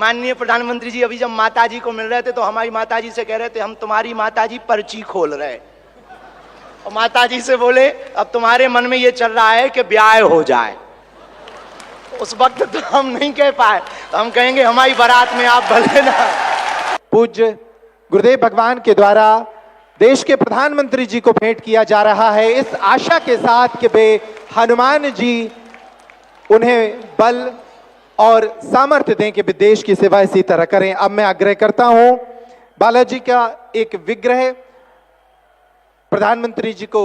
माननीय प्रधानमंत्री जी अभी जब माताजी को मिल रहे थे तो हमारी माताजी से कह रहे थे हम तुम्हारी माताजी पर्ची खोल रहे, और माताजी से बोले अब तुम्हारे मन में ये चल रहा है कि ब्याह हो जाए। उस वक्त तो हम नहीं कह पाए, तो हम कहेंगे हमारी बारात में आप भले ना। पूज्य गुरुदेव भगवान के द्वारा देश के प्रधानमंत्री जी को भेंट किया जा रहा है, इस आशा के साथ कि वे हनुमान जी उन्हें बल और सामर्थ्य दें कि वे देश की सेवा इसी तरह करें। अब मैं आग्रह करता हूं, बालाजी का एक विग्रह प्रधानमंत्री जी को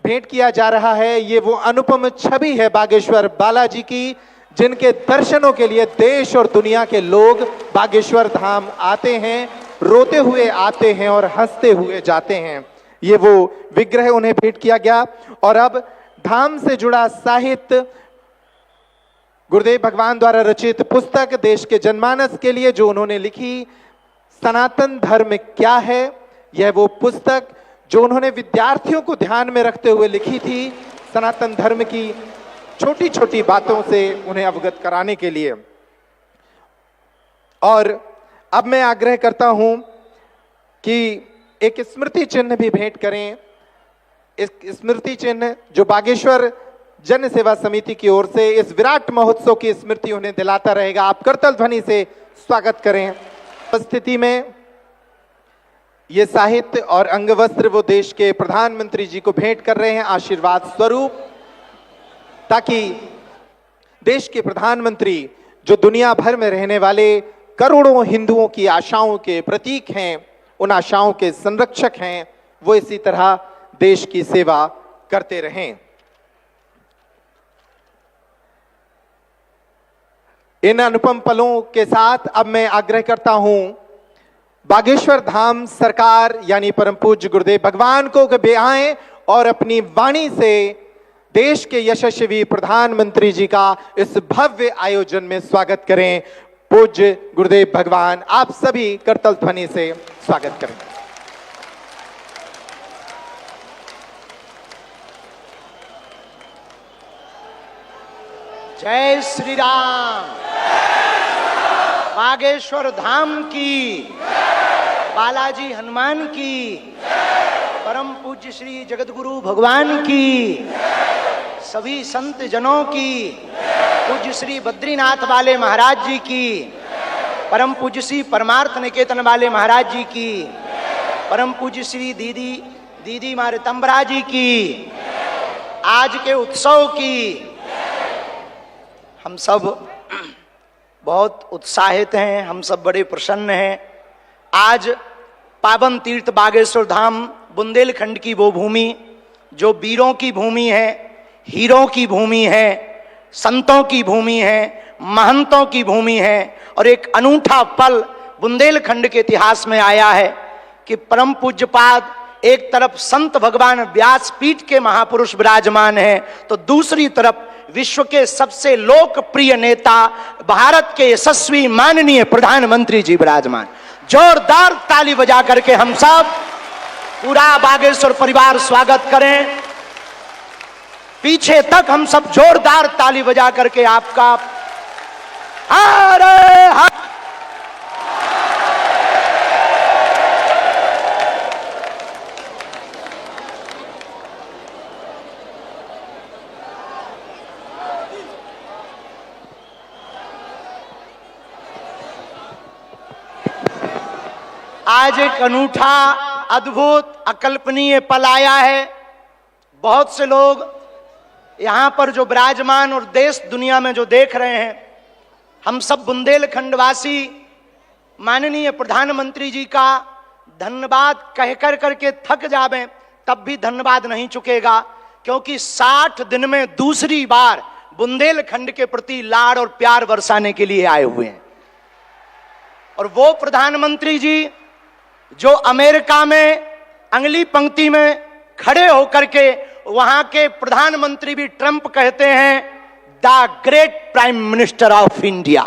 भेंट किया जा रहा है। ये वो अनुपम छवि है बागेश्वर बालाजी की, जिनके दर्शनों के लिए देश और दुनिया के लोग बागेश्वर धाम आते हैं, रोते हुए आते हैं और हंसते हुए जाते हैं। ये वो विग्रह उन्हें भेंट किया गया। और अब धाम से जुड़ा साहित्य, गुरुदेव भगवान द्वारा रचित पुस्तक देश के जनमानस के लिए जो उन्होंने लिखी, सनातन धर्म क्या है, यह वो पुस्तक जो उन्होंने विद्यार्थियों को ध्यान में रखते हुए लिखी थी, सनातन धर्म की छोटी छोटी बातों से उन्हें अवगत कराने के लिए। और अब मैं आग्रह करता हूं कि एक स्मृति चिन्ह भी भेंट करें। इस स्मृति चिन्ह जो बागेश्वर जन सेवा समिति की ओर से इस विराट महोत्सव की स्मृति उन्हें दिलाता रहेगा। आप करतल ध्वनि से स्वागत करें। उपस्थिति में ये साहित्य और अंगवस्त्र वो देश के प्रधानमंत्री जी को भेंट कर रहे हैं आशीर्वाद स्वरूप, ताकि देश के प्रधानमंत्री जो दुनिया भर में रहने वाले करोड़ों हिंदुओं की आशाओं के प्रतीक हैं, उन आशाओं के संरक्षक हैं, वो इसी तरह देश की सेवा करते रहें। इन अनुपम पलों के साथ अब मैं आग्रह करता हूं बागेश्वर धाम सरकार यानी परम पूज्य गुरुदेव भगवान को कि वे आएं और अपनी वाणी से देश के यशस्वी प्रधानमंत्री जी का इस भव्य आयोजन में स्वागत करें। पूज्य गुरुदेव भगवान, आप सभी करतल ध्वनि से स्वागत करें। जय श्री राम। बागेश्वर धाम की, बालाजी हनुमान की, परम पूज्य श्री जगतगुरु भगवान की, सभी संत जनों की, पूज्य श्री बद्रीनाथ वाले महाराज जी की, परम पूज्य श्री परमार्थ निकेतन वाले महाराज जी की, परम पूज्य श्री दीदी माँ रितंबरा जी की, आज के उत्सव की। हम सब बहुत उत्साहित हैं, हम सब बड़े प्रसन्न हैं। आज पावन तीर्थ बागेश्वर धाम बुंदेलखंड की वो भूमि जो वीरों की भूमि है, हीरों की भूमि है, संतों की भूमि है, महंतों की भूमि है। और एक अनूठा पल बुंदेलखंड के इतिहास में आया है कि परम पूज्यपाद एक तरफ संत भगवान व्यासपीठ के महापुरुष विराजमान हैं, तो दूसरी तरफ विश्व के सबसे लोकप्रिय नेता भारत के यशस्वी माननीय प्रधानमंत्री जी विराजमान। जोरदार ताली बजा करके हम सब पूरा बागेश्वर परिवार स्वागत करें। पीछे तक हम सब जोरदार ताली बजा करके आपका हरे हरे। आज एक अनूठा, अद्भुत, अकल्पनीय पल आया है। बहुत से लोग यहां पर जो विराजमान और देश दुनिया में जो देख रहे हैं, हम सब बुंदेलखंड वासी माननीय प्रधानमंत्री जी का धन्यवाद कह कर करके थक जावें, तब भी धन्यवाद नहीं चुकेगा, क्योंकि 60 दिन में दूसरी बार बुंदेलखंड के प्रति लाड़ और प्यार बरसाने के लिए आए हुए हैं। और वो प्रधानमंत्री जी जो अमेरिका में अगली पंक्ति में खड़े होकर के वहां के प्रधानमंत्री भी ट्रंप कहते हैं the great prime minister of India.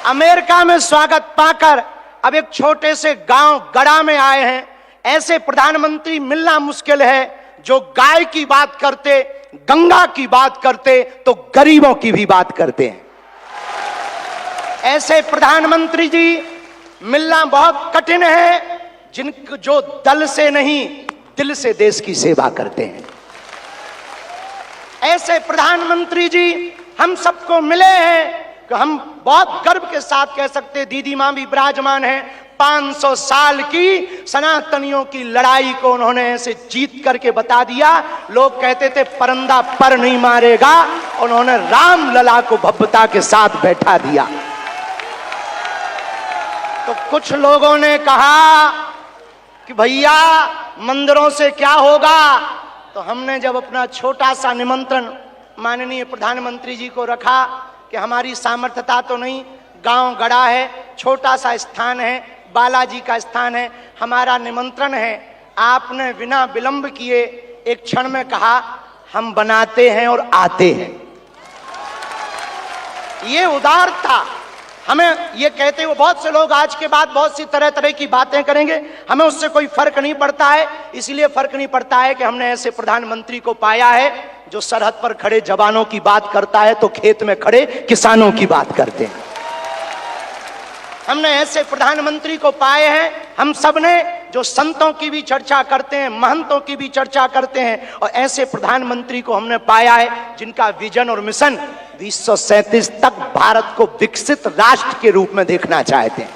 America में स्वागत पाकर अब एक छोटे से गांव गड़ा में आए हैं। ऐसे प्रधानमंत्री मिलना मुश्किल है जो गाय की बात करते, गंगा की बात करते, तो गरीबों की भी बात करते हैं। ऐसे प्रधानमंत्री जी मिलना बहुत कठिन है जो दल से नहीं दिल से देश की सेवा करते हैं। ऐसे प्रधानमंत्री जी हम सबको मिले हैं कि हम बहुत गर्व के साथ कह सकते, दीदी मां भी विराजमान है, 500 साल की सनातनियों की लड़ाई को उन्होंने ऐसे जीत करके बता दिया। लोग कहते थे परंदा पर नहीं मारेगा, उन्होंने राम लला को भव्यता के साथ बैठा दिया। तो कुछ लोगों ने कहा कि भैया मंदिरों से क्या होगा, तो हमने जब अपना छोटा सा निमंत्रण माननीय प्रधानमंत्री जी को रखा कि हमारी सामर्थ्यता तो नहीं, गांव गड़ा है, छोटा सा स्थान है, बालाजी का स्थान है, हमारा निमंत्रण है, आपने बिना विलंब किए एक क्षण में कहा हम बनाते हैं और आते हैं। ये उदार था। हमें ये कहते हुए बहुत से लोग आज के बाद बहुत सी तरह तरह की बातें करेंगे, हमें उससे कोई फर्क नहीं पड़ता है। इसलिए फर्क नहीं पड़ता है कि हमने ऐसे प्रधानमंत्री को पाया है जो सरहद पर खड़े जवानों की बात करता है तो खेत में खड़े किसानों की बात करते हैं। हमने ऐसे प्रधानमंत्री को पाए हैं, हम सब ने, जो संतों की भी चर्चा करते हैं, महंतों की भी चर्चा करते हैं, और ऐसे प्रधानमंत्री को हमने पाया है जिनका विजन और मिशन 2037 तक भारत को विकसित राष्ट्र के रूप में देखना चाहते हैं।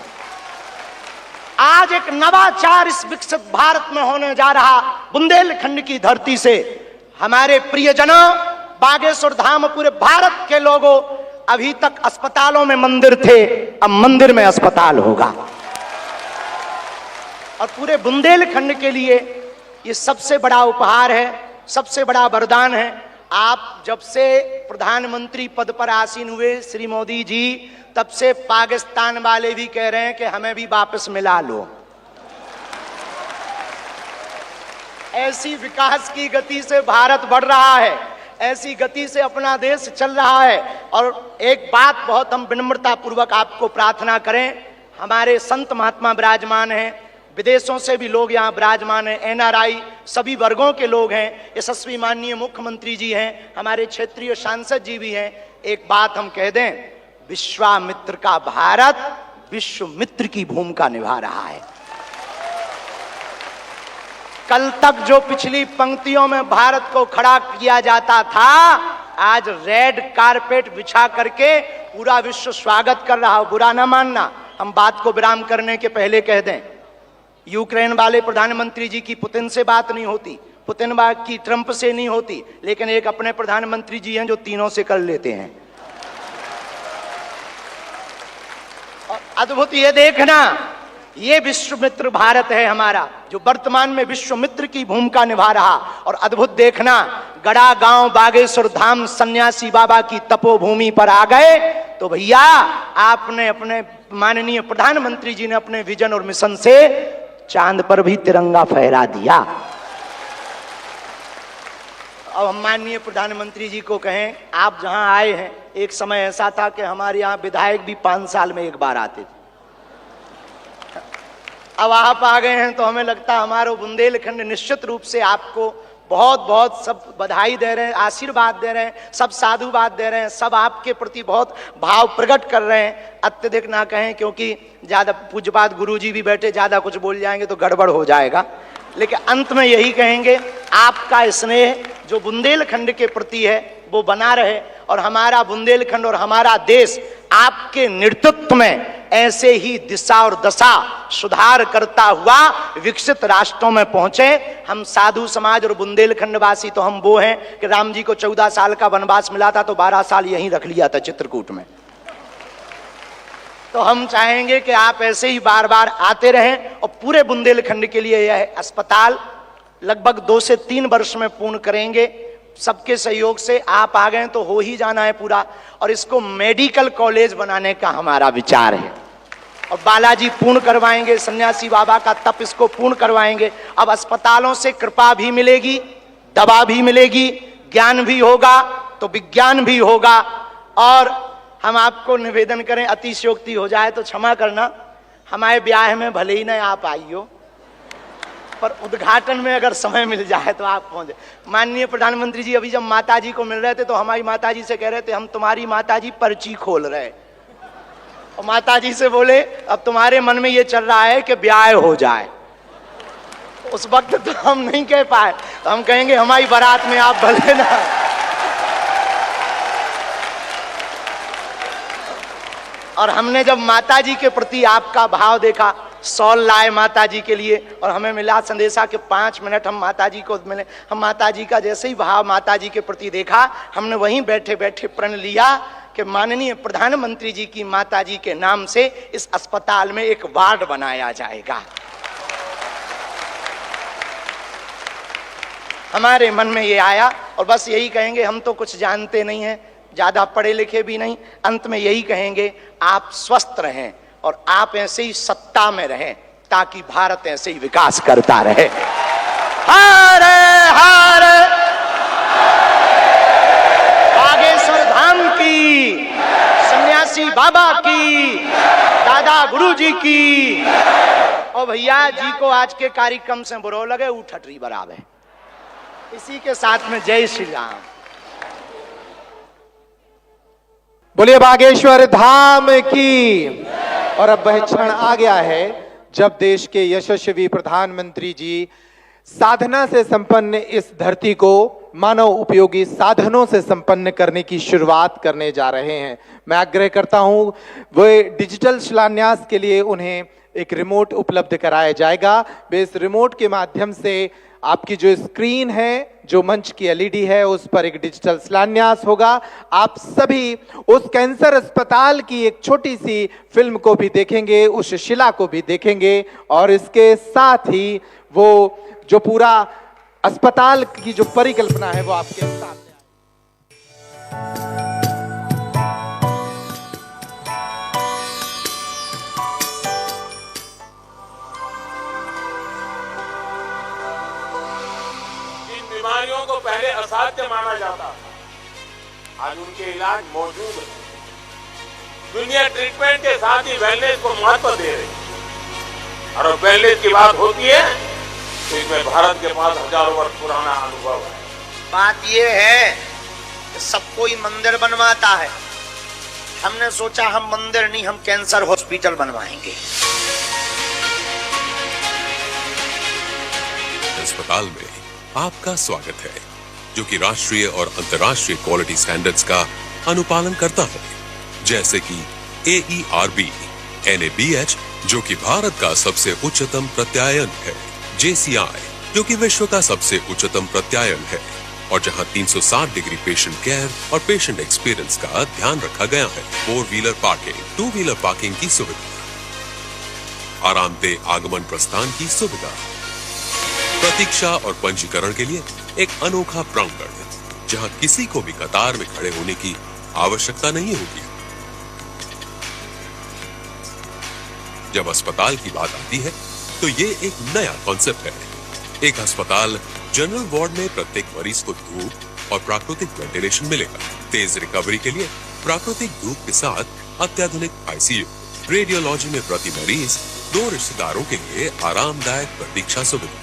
आज एक नवाचार इस विकसित भारत में होने जा रहा। बुंदेलखंड की धरती से हमारे प्रियजनों, बागेश्वर धाम, पूरे भारत के लोगों, अभी तक अस्पतालों में मंदिर थे, अब मंदिर में अस्पताल होगा। और पूरे बुंदेलखंड के लिए ये सबसे बड़ा उपहार है, सबसे बड़ा वरदान है। आप जब से प्रधानमंत्री पद पर आसीन हुए श्री मोदी जी, तब से पाकिस्तान वाले भी कह रहे हैं कि हमें भी वापस मिला लो। ऐसी विकास की गति से भारत बढ़ रहा है, ऐसी गति से अपना देश चल रहा है। और एक बात बहुत हम विनम्रता पूर्वक आपको प्रार्थना करें, हमारे संत महात्मा विराजमान हैं, विदेशों से भी लोग यहाँ विराजमान हैं, एनआरआई सभी वर्गों के लोग हैं, यशस्वी माननीय मुख्यमंत्री जी हैं, हमारे क्षेत्रीय सांसद जी भी हैं। एक बात हम कह दें, विश्वामित्र का भारत विश्वमित्र की भूमिका निभा रहा है। कल तक जो पिछली पंक्तियों में भारत को खड़ा किया जाता था, आज रेड कारपेट बिछा करके पूरा विश्व स्वागत कर रहा हो। बुरा ना मानना, हम बात को विराम करने के पहले कह दें, यूक्रेन वाले प्रधानमंत्री जी की पुतिन से बात नहीं होती, पुतिन की ट्रंप से नहीं होती, लेकिन एक अपने प्रधानमंत्री जी हैं जो तीनों से कर लेते हैं। और अद्भुत ये देखना, ये विश्वमित्र भारत है हमारा, जो वर्तमान में विश्वमित्र की भूमिका निभा रहा। और अद्भुत देखना, गड़ा गांव बागेश्वर धाम सन्यासी बाबा की तपोभूमि पर आ गए तो भैया आपने, अपने माननीय प्रधानमंत्री जी ने अपने विजन और मिशन से चांद पर भी तिरंगा फहरा दिया। अब हम माननीय प्रधानमंत्री जी को कहें, आप जहां आए हैं, एक समय ऐसा था कि हमारे यहाँ विधायक भी 5 साल में एक बार आते थे। अब आप आ गए हैं तो हमें लगता है हमारा बुंदेलखंड निश्चित रूप से आपको बहुत बहुत सब बधाई दे रहे हैं, आशीर्वाद दे रहे हैं, सब साधुवाद दे रहे हैं, सब आपके प्रति बहुत भाव प्रकट कर रहे हैं। अत्यधिक ना कहें, क्योंकि ज्यादा पूज्यपाद गुरुजी भी बैठे, ज्यादा कुछ बोल जाएंगे तो गड़बड़ हो जाएगा। लेकिन अंत में यही कहेंगे, आपका स्नेह जो बुंदेलखंड के प्रति है वो बना रहे, और हमारा बुंदेलखंड और हमारा देश आपके नेतृत्व में ऐसे ही दिशा और दशा सुधार करता हुआ विकसित राष्ट्रों में पहुंचे। हम साधु समाज और बुंदेलखंड वासी तो हम वो हैं कि राम जी को 14 साल का वनवास मिला था तो 12 साल यहीं रख लिया था चित्रकूट में। तो हम चाहेंगे कि आप ऐसे ही बार बार आते रहें, और पूरे बुंदेलखंड के लिए यह अस्पताल लगभग 2 से 3 वर्ष में पूर्ण करेंगे। सबके सहयोग से आप आ गए तो हो ही जाना है पूरा, और इसको मेडिकल कॉलेज बनाने का हमारा विचार है। और बालाजी पूर्ण करवाएंगे, सन्यासी बाबा का तप इसको पूर्ण करवाएंगे। अब अस्पतालों से कृपा भी मिलेगी, दवा भी मिलेगी, ज्ञान भी होगा तो विज्ञान भी होगा। और हम आपको निवेदन करें, अतिशयोक्ति हो जाए तो क्षमा करना, हमारे ब्याह में भले ही न आप आइयो, पर उद्घाटन में अगर समय मिल जाए तो आप पहुंचे। माननीय प्रधानमंत्री जी अभी जब माताजी को मिल रहे थे तो हमारी माताजी से कह रहे थे, हम तुम्हारी माताजी पर्ची खोल रहे। और माता जी से बोले अब तुम्हारे मन में ये चल रहा है कि ब्याह हो जाए। उस वक्त तो हम नहीं कह पाए, तो हम कहेंगे हमारी बारात में आप भले ना। और हमने जब माता जी के प्रति आपका भाव देखा, सॉल लाए माता जी के लिए, और हमें मिला संदेशा के 5 मिनट हम माता जी को मिले। हम माता जी का जैसे ही भाव माता जी के प्रति देखा, हमने वहीं बैठे बैठे प्रण लिया कि माननीय प्रधानमंत्री जी की माता जी के नाम से इस अस्पताल में एक वार्ड बनाया जाएगा। हमारे मन में ये आया, और बस यही कहेंगे, हम तो कुछ जानते नहीं हैं, ज्यादा पढ़े लिखे भी नहीं, अंत में यही कहेंगे आप स्वस्थ रहें और आप ऐसे ही सत्ता में रहें, ताकि भारत ऐसे ही विकास करता रहे। हर हर बागेश्वर धाम की, सन्यासी बाबा की, दादा गुरु जी की। और भैया जी को आज के कार्यक्रम से बुरो लगे, उठटरी बराबर। इसी के साथ में जय श्री राम। बोलिए बागेश्वर धाम की। और अब वह क्षण आ गया है जब देश के यशस्वी प्रधानमंत्री जी साधना से संपन्न इस धरती को मानव उपयोगी साधनों से संपन्न करने की शुरुआत करने जा रहे हैं। मैं आग्रह करता हूं, वे डिजिटल शिलान्यास के लिए उन्हें एक रिमोट उपलब्ध कराया जाएगा। वे इस रिमोट के माध्यम से आपकी जो स्क्रीन है, जो मंच की एलईडी है, उस पर एक डिजिटल शिलान्यास होगा। आप सभी उस कैंसर अस्पताल की एक छोटी सी फिल्म को भी देखेंगे, उस शिला को भी देखेंगे, और इसके साथ ही वो जो पूरा अस्पताल की जो परिकल्पना है वो आपके सामने। बीमारियों को पहले असाध्य माना जाता था, आज उनके इलाज मौजूद है। दुनिया ट्रीटमेंट के साथ ही वेलनेस को महत्व दे रही है, और वेलनेस की बात होती है तो इसमें भारत के पास हजारों वर्ष पुराना अनुभव है। बात ये है कि सब कोई मंदिर बनवाता है, हमने सोचा हम मंदिर नहीं, हम कैंसर हॉस्पिटल बनवाएंगे। अस्पताल में आपका स्वागत है, जो कि राष्ट्रीय और अंतर्राष्ट्रीय क्वालिटी स्टैंडर्ड्स का अनुपालन करता है, जैसे कि AERB, NABH, जो कि भारत का सबसे उच्चतम प्रत्यायन है, JCI, जो कि विश्व का सबसे उच्चतम प्रत्यायन है, और जहां 360 डिग्री पेशेंट केयर और पेशेंट एक्सपीरियंस का ध्यान रखा गया है। 4 व्हीलर पार्किंग, 2 व्हीलर पार्किंग की सुविधा, आरामदेह आगमन प्रस्थान की सुविधा, प्रतीक्षा और पंजीकरण के लिए एक अनोखा प्रांगण, जहां किसी को भी कतार में खड़े होने की आवश्यकता नहीं होगी। जब अस्पताल की बात आती है तो ये एक नया कॉन्सेप्ट है। एक अस्पताल जनरल वार्ड में प्रत्येक मरीज को धूप और प्राकृतिक वेंटिलेशन मिलेगा। तेज रिकवरी के लिए प्राकृतिक धूप के साथ अत्याधुनिक ICU, रेडियोलॉजी में प्रति मरीज 2 रिश्तेदारों के लिए आरामदायक प्रतीक्षा सुविधा।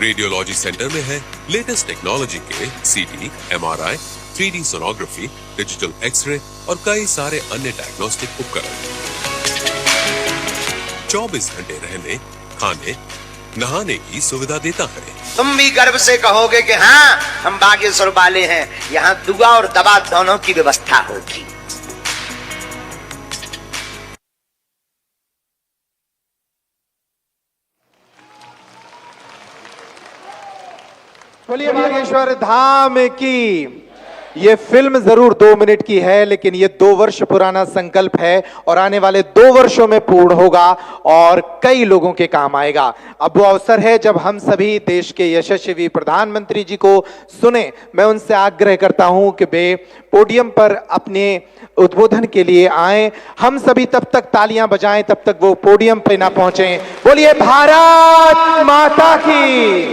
रेडियोलॉजी सेंटर में है लेटेस्ट टेक्नोलॉजी के CT, MRI, 3D sonography, digital x-ray और कई सारे अन्य डायग्नोस्टिक उपकरण। 24 घंटे रहने, खाने, नहाने की सुविधा देता है। तुम भी गर्व से कहोगे कि हाँ, हम बागेश्वर वाले हैं, यहाँ दुआ और दवा दोनों की व्यवस्था होगी। बोलिए बागेश्वर धाम की। ये फिल्म जरूर 2 मिनट की है, लेकिन ये 2 वर्ष पुराना संकल्प है और आने वाले 2 वर्षों में पूर्ण होगा और कई लोगों के काम आएगा। अब वो अवसर है जब हम सभी देश के यशस्वी प्रधानमंत्री जी को सुने। मैं उनसे आग्रह करता हूं कि वे पोडियम पर अपने उद्बोधन के लिए आए। हम सभी तब तक तालियां बजाएं, तब तक वो पोडियम पे ना पहुंचे। बोलिए भारत माता की,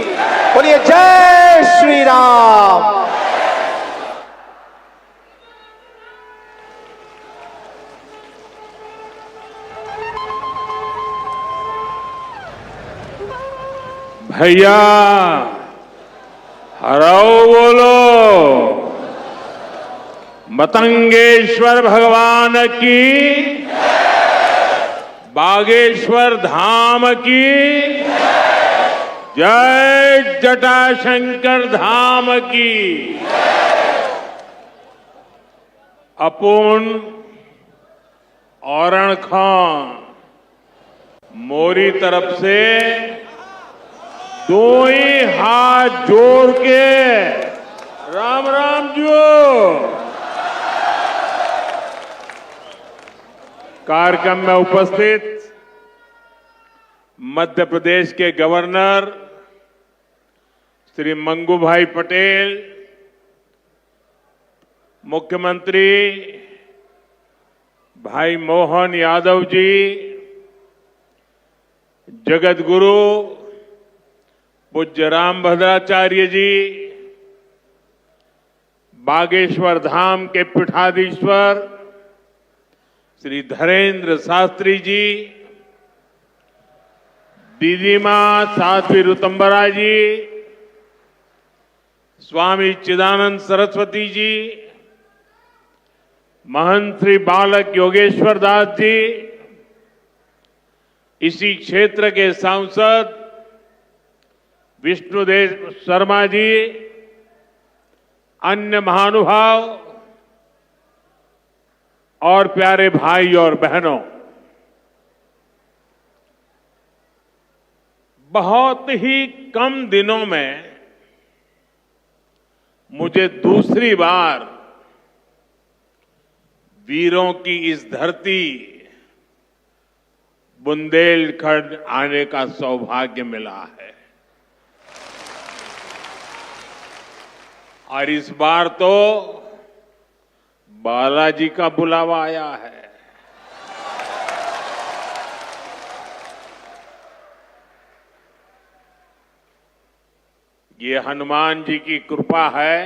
बोलिए जय श्री राम। भैया हराओ बोलो, मतंगेश्वर भगवान की, बागेश्वर धाम की, जय जटाशंकर धाम की। अपुन औरण खां मोरी तरफ से दो ही हाथ जोड़ के राम राम जो। कार्यक्रम में उपस्थित मध्य प्रदेश के गवर्नर श्री मंगू भाई पटेल, मुख्यमंत्री भाई मोहन यादव जी, जगत गुरु पूज्य रामभद्राचार्य जी, बागेश्वर धाम के पीठाधीश्वर श्री धरेंद्र शास्त्री जी, दीदी मां साध्वी ऋतंबरा जी, स्वामी चिदानंद सरस्वती जी, महंत श्री बालक योगेश्वर दास जी, इसी क्षेत्र के सांसद विष्णुदेव शर्मा जी, अन्य महानुभाव और प्यारे भाई और बहनों, बहुत ही कम दिनों में मुझे दूसरी बार वीरों की इस धरती बुंदेलखंड आने का सौभाग्य मिला है। और इस बार तो बालाजी का बुलावा आया है। ये हनुमान जी की कृपा है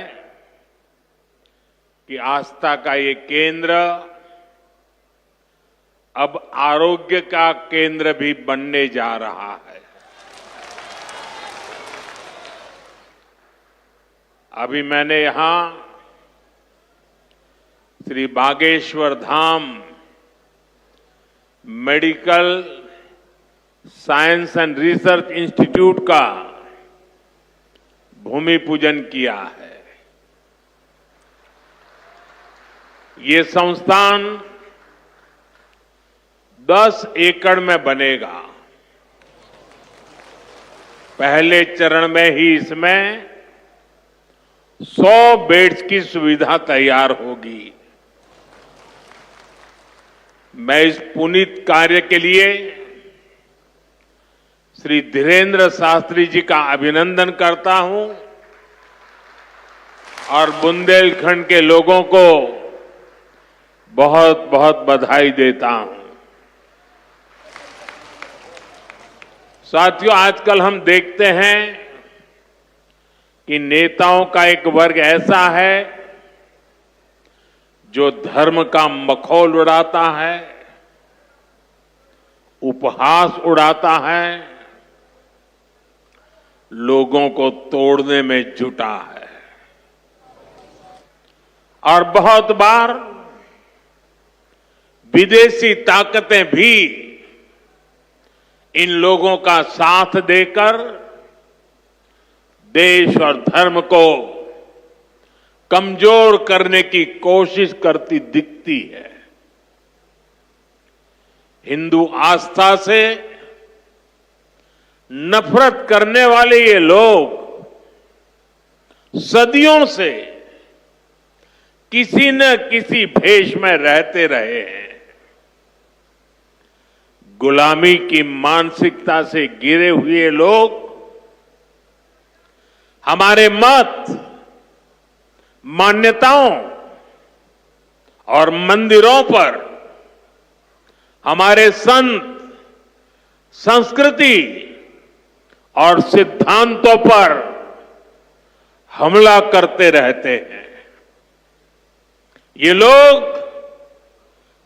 कि आस्था का ये केंद्र अब आरोग्य का केंद्र भी बनने जा रहा है। अभी मैंने यहां Shri Bageshwar Dham medical science and research institute का भूमि पूजन किया है। ये संस्थान 10 एकड़ में बनेगा। पहले चरण में ही इसमें 100 बेड्स की सुविधा तैयार होगी। मैं इस पुनीत कार्य के लिए श्री धीरेन्द्र शास्त्री जी का अभिनंदन करता हूं और बुंदेलखंड के लोगों को बहुत बहुत बधाई देता हूं। साथियों, आजकल हम देखते हैं कि नेताओं का एक वर्ग ऐसा है जो धर्म का मखौल उड़ाता है, उपहास उड़ाता है, लोगों को तोड़ने में जुटा है। और बहुत बार विदेशी ताकतें भी इन लोगों का साथ देकर देश और धर्म को कमजोर करने की कोशिश करती दिखती है। हिंदू आस्था से नफरत करने वाले ये लोग सदियों से किसी न किसी भेष में रहते रहे हैं। गुलामी की मानसिकता से घिरे हुए लोग हमारे मत, मान्यताओं और मंदिरों पर, हमारे संत, संस्कृति और सिद्धांतों पर हमला करते रहते हैं। ये लोग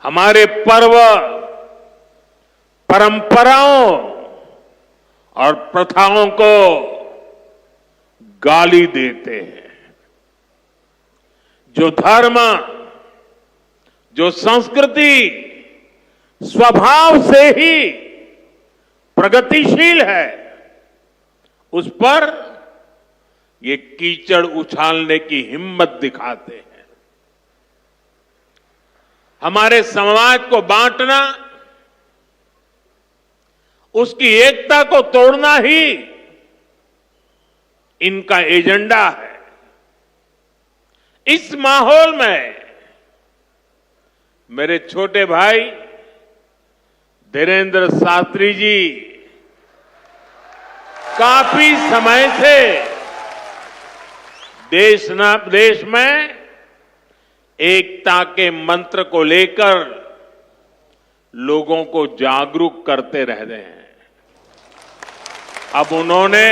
हमारे पर्व, परंपराओं और प्रथाओं को गाली देते हैं। जो धर्म, जो संस्कृति स्वभाव से ही प्रगतिशील है, उस पर ये कीचड़ उछालने की हिम्मत दिखाते हैं। हमारे समाज को बांटना, उसकी एकता को तोड़ना ही इनका एजेंडा है। इस माहौल में मेरे छोटे भाई धीरेन्द्र शास्त्री जी काफी समय से देश में एकता के मंत्र को लेकर लोगों को जागरूक करते रह रहे हैं। अब उन्होंने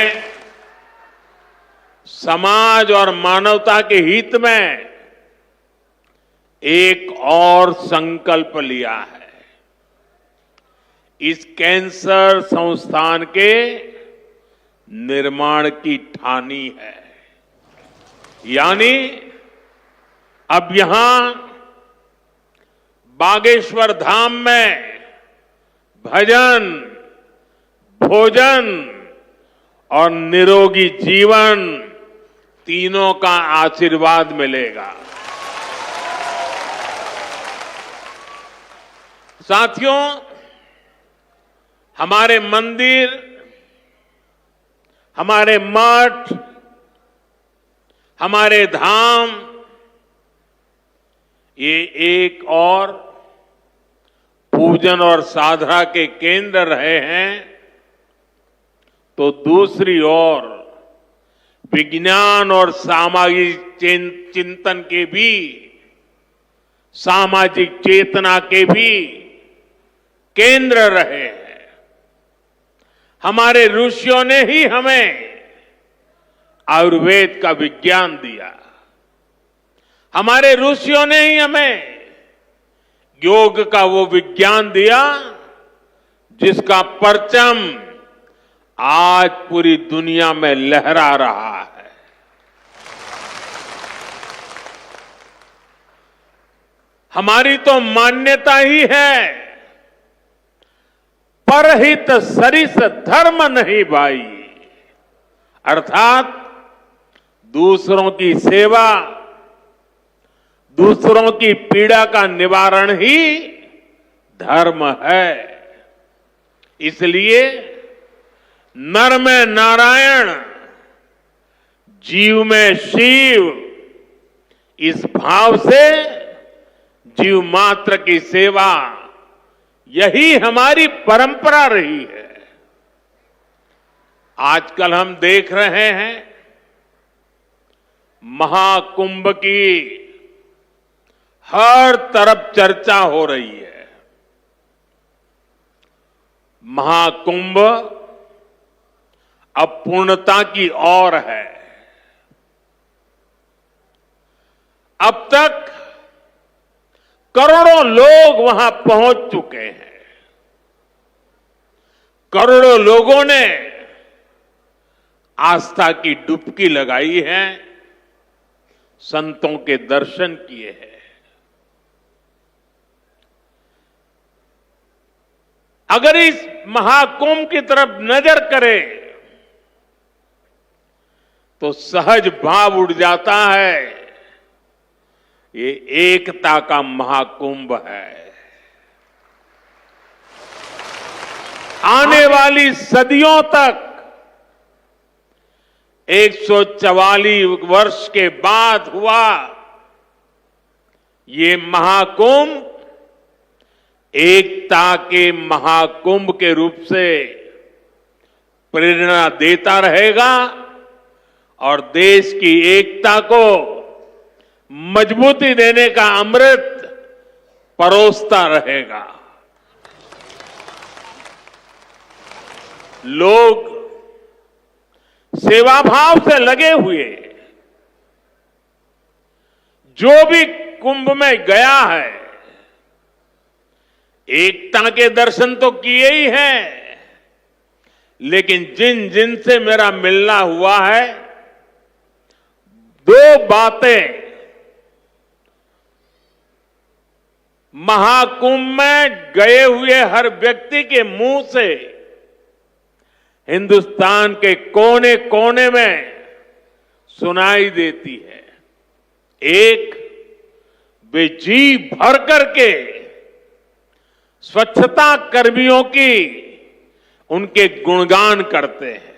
समाज और मानवता के हित में एक और संकल्प लिया है। इस कैंसर संस्थान के निर्माण की ठानी है। यानी अब यहां बागेश्वर धाम में भजन, भोजन और निरोगी जीवन तीनों का आशीर्वाद मिलेगा। साथियों, हमारे मंदिर, हमारे मठ, हमारे धाम, ये एक और पूजन और साधना के केंद्र रहे हैं, तो दूसरी ओर विज्ञान और सामाजिक चिंतन के भी, सामाजिक चेतना के भी केंद्र रहे हैं। हमारे ऋषियों ने ही हमें आयुर्वेद का विज्ञान दिया। हमारे ऋषियों ने ही हमें योग का वो विज्ञान दिया जिसका परचम आज पूरी दुनिया में लहरा रहा है। हमारी तो मान्यता ही है, परहित सरिस धर्म नहीं भाई, अर्थात दूसरों की सेवा, दूसरों की पीड़ा का निवारण ही धर्म है। इसलिए नर में नारायण, जीव में शिव, इस भाव से जीव मात्र की सेवा, यही हमारी परंपरा रही है। आजकल हम देख रहे हैं महाकुंभ की हर तरफ चर्चा हो रही है। महाकुंभ अब पूर्णता की ओर है। अब तक करोड़ों लोग वहां पहुंच चुके हैं। करोड़ों लोगों ने आस्था की डुबकी लगाई है, संतों के दर्शन किए हैं। अगर इस महाकुंभ की तरफ नजर करें तो सहज भाव उड़ जाता है, ये एकता का महाकुंभ है। आने वाली सदियों तक 144 वर्ष के बाद हुआ ये महाकुंभ एकता के महाकुंभ के रूप से प्रेरणा देता रहेगा और देश की एकता को मजबूती देने का अमृत परोसता रहेगा। लोग सेवा भाव से लगे हुए, जो भी कुंभ में गया है, एकता के दर्शन तो किए ही हैं, लेकिन जिन जिन से मेरा मिलना हुआ है, दो बातें महाकुंभ में गए हुए हर व्यक्ति के मुंह से हिंदुस्तान के कोने कोने में सुनाई देती है। एक, वे जी भर करके स्वच्छता कर्मियों की उनके गुणगान करते हैं।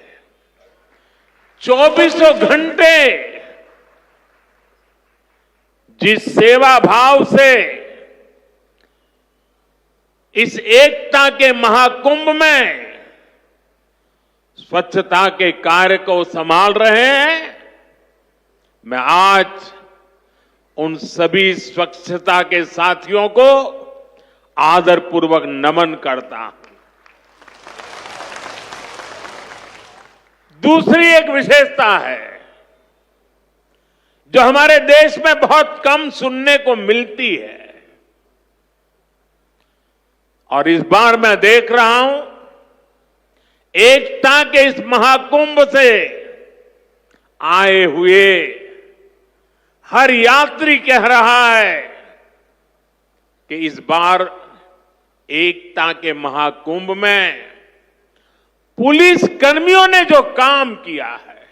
24 घंटे जिस सेवा भाव से इस एकता के महाकुंभ में स्वच्छता के कार्य को संभाल रहे हैं, मैं आज उन सभी स्वच्छता के साथियों को आदरपूर्वक नमन करता हूं। दूसरी एक विशेषता है जो हमारे देश में बहुत कम सुनने को मिलती है, और इस बार मैं देख रहा हूं एकता के इस महाकुंभ से आए हुए हर यात्री कह रहा है कि इस बार एकता के महाकुंभ में पुलिस कर्मियों ने जो काम किया है,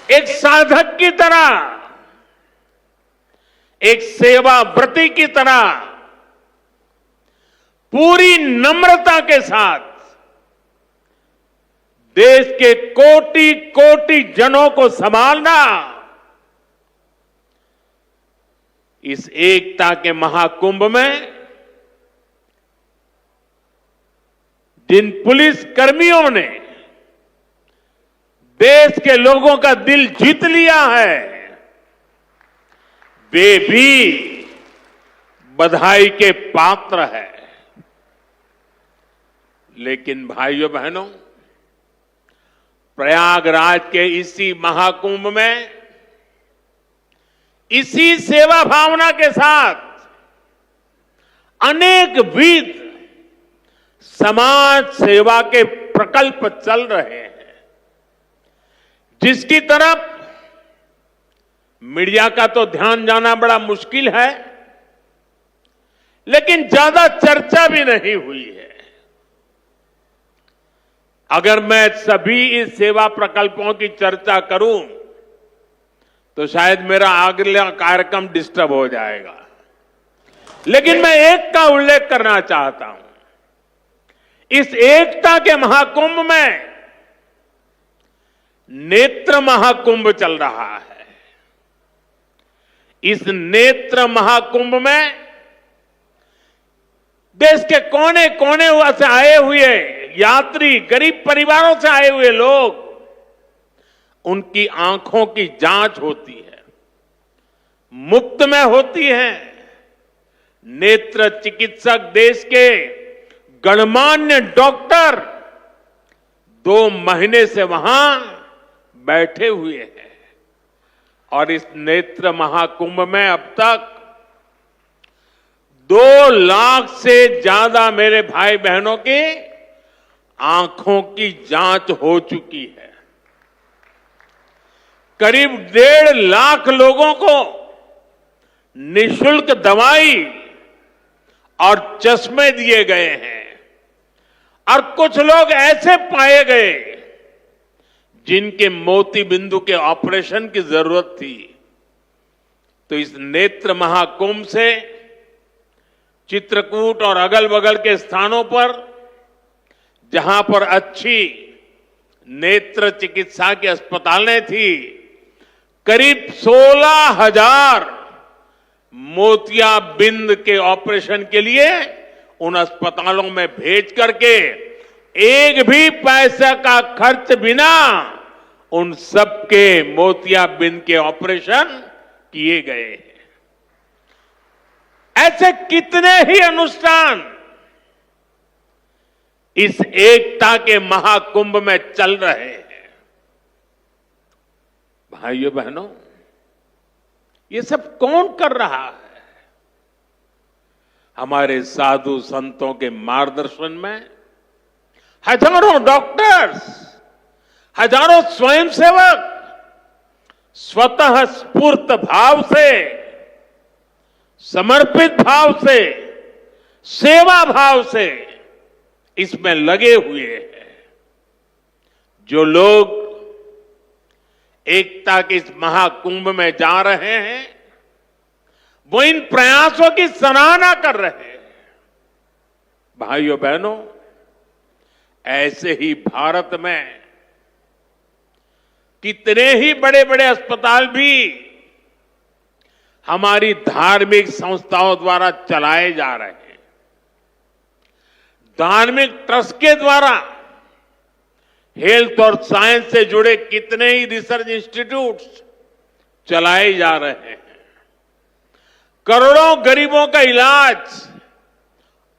एक साधक की तरह, एक सेवाव्रती की तरह पूरी नम्रता के साथ देश के कोटि कोटि जनों को संभालना इस एकता के महाकुंभ में जिन पुलिस कर्मियों ने देश के लोगों का दिल जीत लिया है, वे भी बधाई के पात्र है। लेकिन भाइयों बहनों, प्रयागराज के इसी महाकुंभ में इसी सेवा भावना के साथ अनेक विध समाज सेवा के प्रकल्प चल रहे हैं, जिसकी तरफ मीडिया का तो ध्यान जाना बड़ा मुश्किल है, लेकिन ज्यादा चर्चा भी नहीं हुई है। अगर मैं सभी इस सेवा प्रकल्पों की चर्चा करूं तो शायद मेरा अगला कार्यक्रम डिस्टर्ब हो जाएगा, लेकिन मैं एक का उल्लेख करना चाहता हूं। इस एकता के महाकुंभ में नेत्र महाकुंभ चल रहा है। इस नेत्र महाकुंभ में देश के कोने कोने से आए हुए यात्री, गरीब परिवारों से आए हुए लोग, उनकी आंखों की जांच होती है, मुफ्त में होती है। नेत्र चिकित्सक देश के गणमान्य डॉक्टर 2 महीने से वहां बैठे हुए हैं, और इस नेत्र महाकुंभ में अब तक 2 लाख से ज्यादा मेरे भाई बहनों की आंखों की जांच हो चुकी है। करीब 1.5 लाख लोगों को निशुल्क दवाई और चश्मे दिए गए हैं, और कुछ लोग ऐसे पाए गए जिनके मोती बिंदु के ऑपरेशन की जरूरत थी। तो इस नेत्र महाकुंभ से चित्रकूट और अगल बगल के स्थानों पर जहां पर अच्छी नेत्र चिकित्सा की अस्पतालें थी, करीब 16,000 मोतियाबिंद के ऑपरेशन के लिए उन अस्पतालों में भेज करके एक भी पैसा का खर्च बिना उन सबके मोतियाबिंद के ऑपरेशन किए गए हैं। ऐसे कितने ही अनुष्ठान इस एकता के महाकुंभ में चल रहे हैं। भाइयों बहनों, ये सब कौन कर रहा है? हमारे साधु संतों के मार्गदर्शन में हजारों डॉक्टर्स, हजारों स्वयंसेवक स्वतः स्फूर्त भाव से समर्पित भाव से, सेवा भाव से इसमें लगे हुए हैं। जो लोग एकता के इस महाकुंभ में जा रहे हैं, वो इन प्रयासों की सराहना कर रहे हैं। भाइयों बहनों, ऐसे ही भारत में कितने ही बड़े बड़े अस्पताल भी हमारी धार्मिक संस्थाओं द्वारा चलाए जा रहे हैं। धार्मिक ट्रस्ट के द्वारा हेल्थ और साइंस से जुड़े कितने ही रिसर्च इंस्टीट्यूट्स चलाए जा रहे हैं। करोड़ों गरीबों का इलाज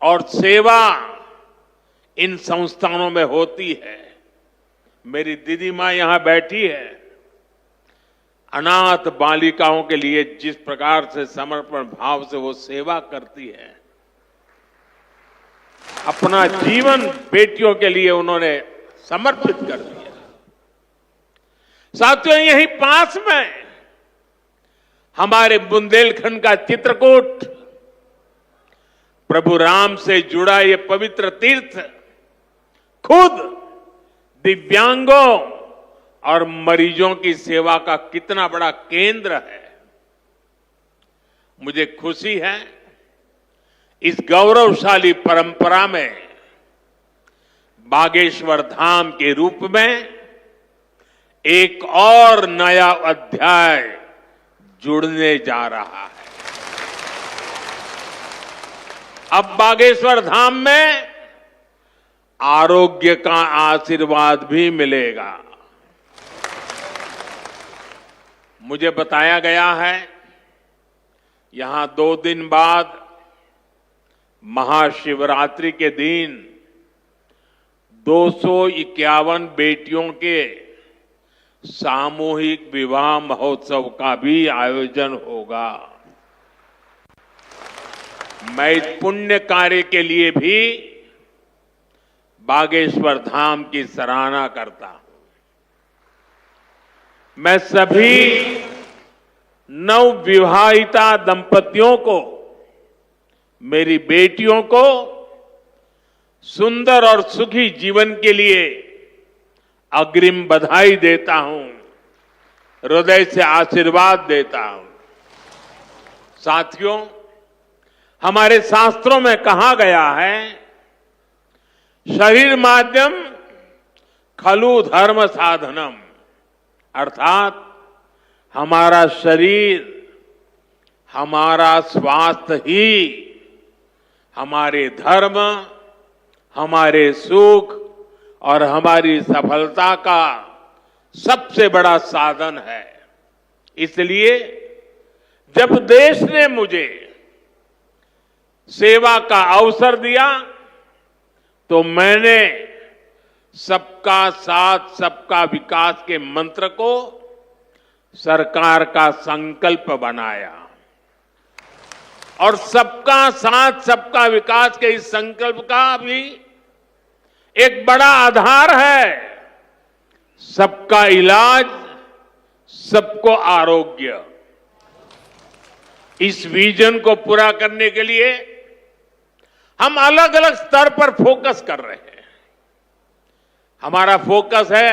और सेवा इन संस्थानों में होती है। मेरी दीदी मां यहां बैठी है। अनाथ बालिकाओं के लिए जिस प्रकार से समर्पण भाव से वो सेवा करती है, अपना जीवन बेटियों के लिए उन्होंने समर्पित कर दिया। साथियों, यहीं पास में हमारे बुंदेलखंड का चित्रकूट, प्रभु राम से जुड़ा ये पवित्र तीर्थ खुद दिव्यांगों और मरीजों की सेवा का कितना बड़ा केंद्र है। मुझे खुशी है इस गौरवशाली परंपरा में बागेश्वर धाम के रूप में एक और नया अध्याय जुड़ने जा रहा है। अब बागेश्वर धाम में आरोग्य का आशीर्वाद भी मिलेगा। मुझे बताया गया है यहां 2 दिन बाद महाशिवरात्रि के दिन 251 बेटियों के सामूहिक विवाह महोत्सव का भी आयोजन होगा। मैं इस पुण्य कार्य के लिए भी बागेश्वर धाम की सराहना करता हूं। मैं सभी नवविवाहिता दंपतियों को, मेरी बेटियों को सुंदर और सुखी जीवन के लिए अग्रिम बधाई देता हूं, हृदय से आशीर्वाद देता हूं। साथियों, हमारे शास्त्रों में कहा गया है, शरीर माध्यम खलु धर्म साधनम, अर्थात हमारा शरीर, हमारा स्वास्थ्य ही हमारे धर्म, हमारे सुख और हमारी सफलता का सबसे बड़ा साधन है। इसलिए जब देश ने मुझे सेवा का अवसर दिया तो मैंने सबका साथ सबका विकास के मंत्र को सरकार का संकल्प बनाया। और सबका साथ सबका विकास के इस संकल्प का भी एक बड़ा आधार है, सबका इलाज, सबको आरोग्य। इस विजन को पूरा करने के लिए हम अलग अलग स्तर पर फोकस कर रहे हैं। हमारा फोकस है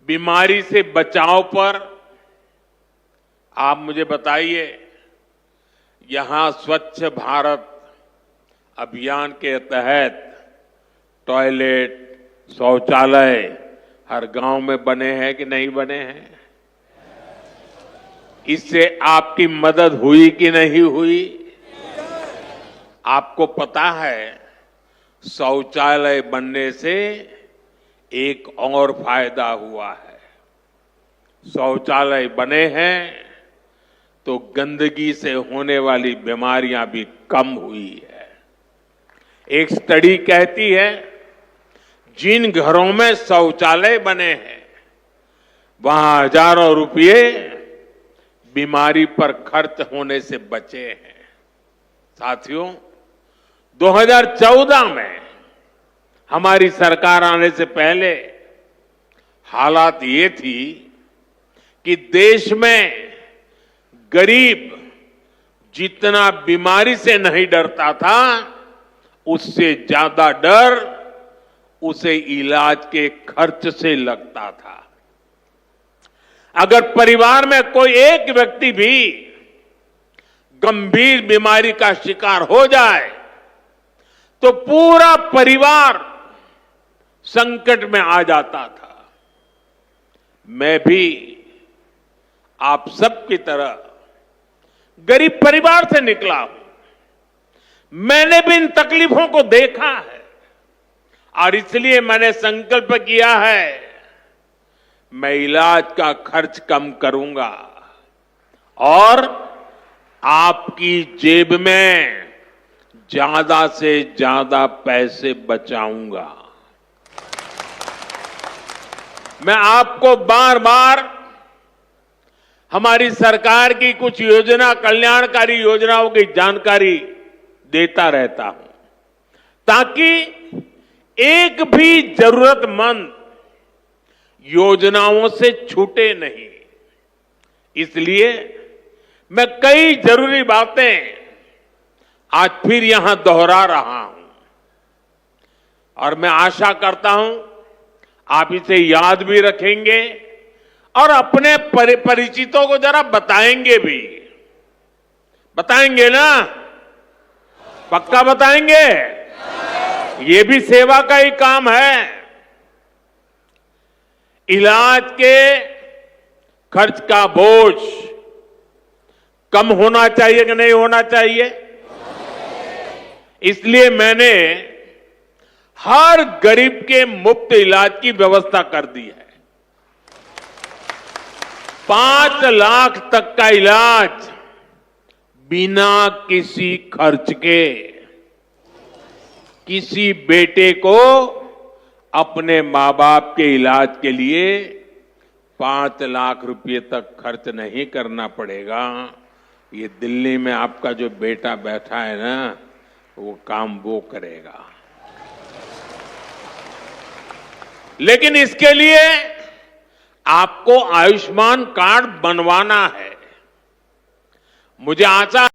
बीमारी से बचाव पर। आप मुझे बताइए, यहां स्वच्छ भारत अभियान के तहत टॉयलेट, शौचालय हर गांव में बने हैं कि नहीं बने हैं? इससे आपकी मदद हुई कि नहीं हुई? आपको पता है, शौचालय बनने से एक और फायदा हुआ है। शौचालय बने हैं तो गंदगी से होने वाली बीमारियां भी कम हुई है। एक स्टडी कहती है, जिन घरों में शौचालय बने हैं वहां हजारों रुपये बीमारी पर खर्च होने से बचे हैं। साथियों, 2014 में हमारी सरकार आने से पहले हालात ये थी कि देश में गरीब जितना बीमारी से नहीं डरता था, उससे ज्यादा डर उसे इलाज के खर्च से लगता था। अगर परिवार में कोई एक व्यक्ति भी गंभीर बीमारी का शिकार हो जाए तो पूरा परिवार संकट में आ जाता था। मैं भी आप सबकी तरह गरीब परिवार से निकला हूं। मैंने भी इन तकलीफों को देखा है और इसलिए मैंने संकल्प किया है, मैं इलाज का खर्च कम करूंगा और आपकी जेब में ज्यादा से ज्यादा पैसे बचाऊंगा। मैं आपको बार बार हमारी सरकार की कुछ योजना, कल्याणकारी योजनाओं की जानकारी देता रहता हूं ताकि एक भी जरूरतमंद योजनाओं से छूटे नहीं। इसलिए मैं कई जरूरी बातें आज फिर यहां दोहरा रहा हूं और मैं आशा करता हूं आप इसे याद भी रखेंगे और अपने परिचितों को जरा बताएंगे भी। बताएंगे ना? पक्का बताएंगे? ये भी सेवा का ही काम है। इलाज के खर्च का बोझ कम होना चाहिए कि नहीं होना चाहिए? इसलिए मैंने हर गरीब के मुफ्त इलाज की व्यवस्था कर दी है। 5 लाख तक का इलाज बिना किसी खर्च के। किसी बेटे को अपने मां बाप के इलाज के लिए 5 लाख रुपए तक खर्च नहीं करना पड़ेगा। ये दिल्ली में आपका जो बेटा बैठा है ना, वो काम वो करेगा। लेकिन इसके लिए आपको आयुष्मान कार्ड बनवाना है। मुझे आशा